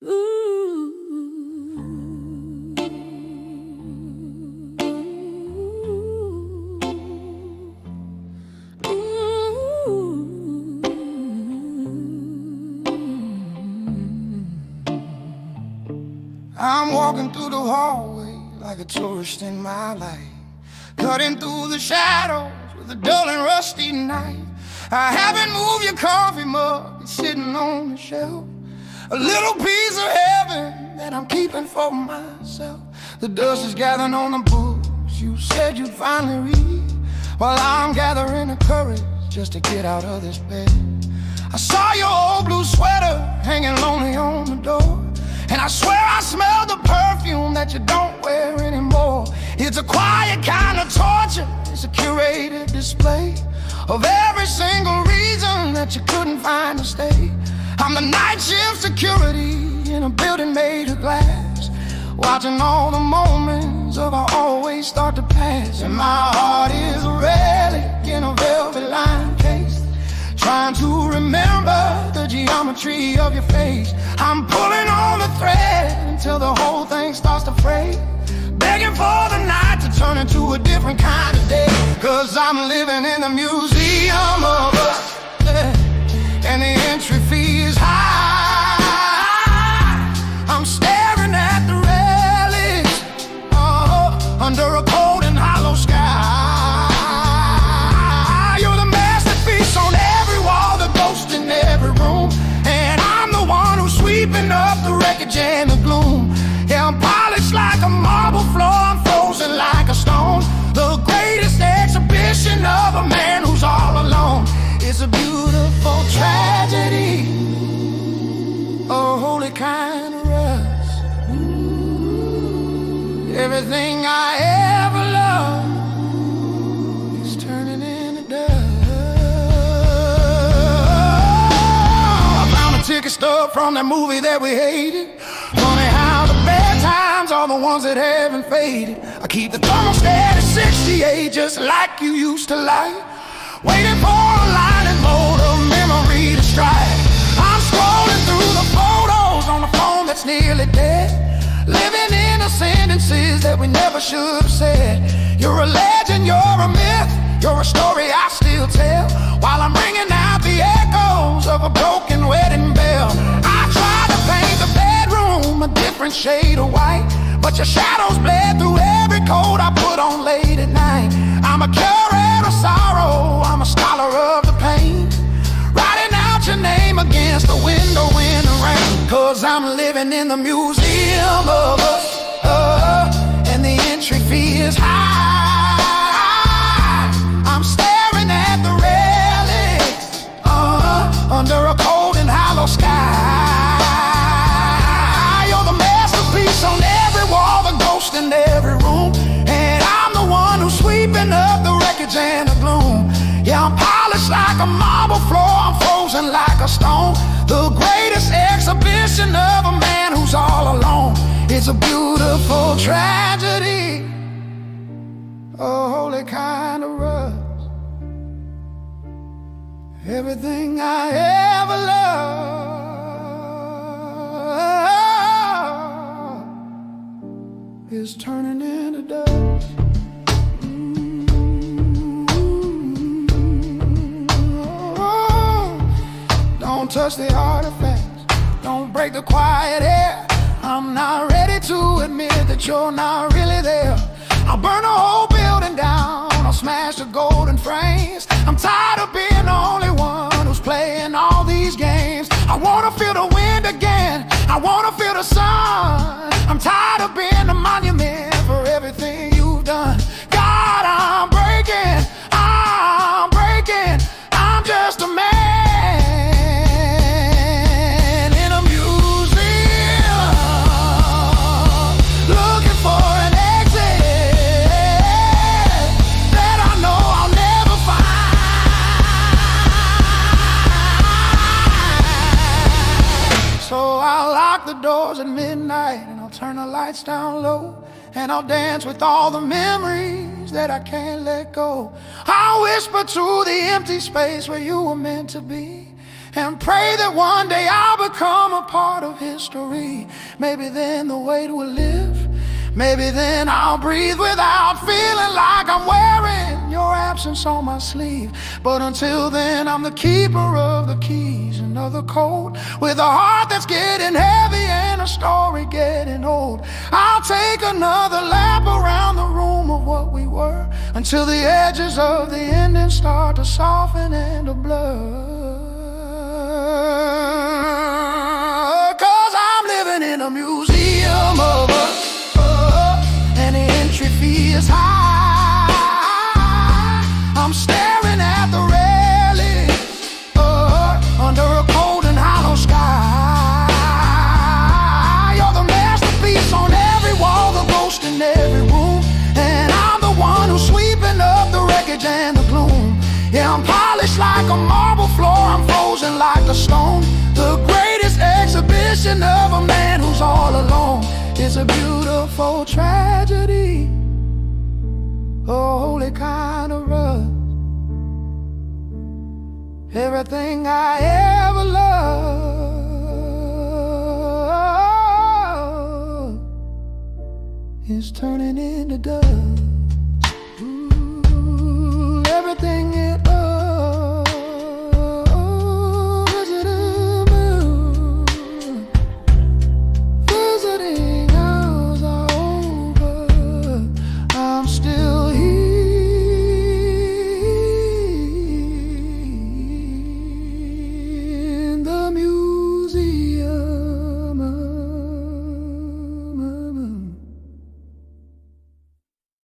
Ooh. I'm walking through the hallway like a tourist in my life, cutting through the shadows with a dull and rusty knife. I haven't moved your coffee mug, it's sitting on the shelf, a little piece of heaven that I'm keeping for myself. The dust is gathering on the books you said you'd finally read, while I'm gathering the courage just to get out of this bed. I saw your old blue sweater hanging lonely on the door, and I swear I smell the perfume that you don't wear anymore. It's a quiet kind of torture, it's a curated display of every single reason that you couldn't find to stay. I'm the night shift security in a building made of glass, watching all the moments of our always start to pass. And my heart is a relic in a velvet lined case, trying to remember the geometry of your face. I'm pulling on the thread until the whole thing starts to fray, begging for the night to turn into a different kind of day. Cause I'm living in the museum of us, and the entry fee is high. I'm staring at the relics under a cold and hollow sky. You're the masterpiece on every wall, the ghost in every room, and I'm the one who's sweeping up the wreckage and the gloom. Yeah, I'm polished like a marble floor, I'm frozen like a stone, the greatest exhibition of a man who's all alone. It's a beautiful tragedy, a holy kind of rust. Everything I ever loved is turning into dust. I found a ticket stub from that movie that we hated. Funny how the bad times are the ones that haven't faded. I keep the thermostat at 68 just like you used to like, waiting for a lightning bolt of memory to strike. I'm scrolling through the photos on the phone that's nearly dead, living in the sentences that we never should have said. You're a legend, you're a myth, you're a story I still tell, while I'm ringing out the echoes of a broken wedding bell. I tried to paint the bedroom a different shade of white, but your shadows bled through every coat I put on late at night. I'm a curator of sorrow, I'm a scholar of the pain, writing out your name against the window in the rain. Cause I'm living in the museum of us, and the entry fee is high. I'm staring at the relics under a cold and hollow sky. You're the masterpiece on every wall, the ghost in every room, and I'm the one who's sweeping up the wreckage and the gloom. Yeah, I'm polished like a marble floor, I'm frozen like a stone, the greatest exhibition of a man who's all alone. It's a beautiful tragedy, a holy kind of rust. Everything I ever loved is turning into dust. Don't touch the artifacts, don't break the quiet air. I'm not ready to admit that you're not really there. I'll burn the whole building down, I'll smash the golden frames. I'm tired of being the only one who's playing all these games. I wanna feel the wind again, I wanna feel the sun. I'm tired of being the monument for everything you've done. God, I'm breaking, I'm just a man in a museum, looking for an exit that I know I'll never find. So I'll lock the doors at midnight, and I'll turn the lights down low, and I'll dance with all the memories that I can't let go. I'll whisper to the empty space where you were meant to be, and pray that one day I'll become a part of history. Maybe then the weight will lift. Maybe then I'll breathe without feeling like I'm wearing your absence on my sleeve. But until then, I'm the keeper of the keys and of the code, with a heart that's getting heavy and a story getting old. I'll take another lap around the room of what we were, until the edges of the ending start to soften and to blur. 'Cause I'm living in a museum of us, and the entry fee is high. I'm staring at the railing, under a cold and hollow sky. You're the masterpiece on every wall, the ghost in every room, and I'm the one who's sweeping up the wreckage and the gloom. Yeah, I'm polished like a marble floor, I'm frozen like a stone. The greatest exhibition of a man who's all alone. It's a beautiful tragedy, a holy kind of rust. Everything I ever loved is turning into dust.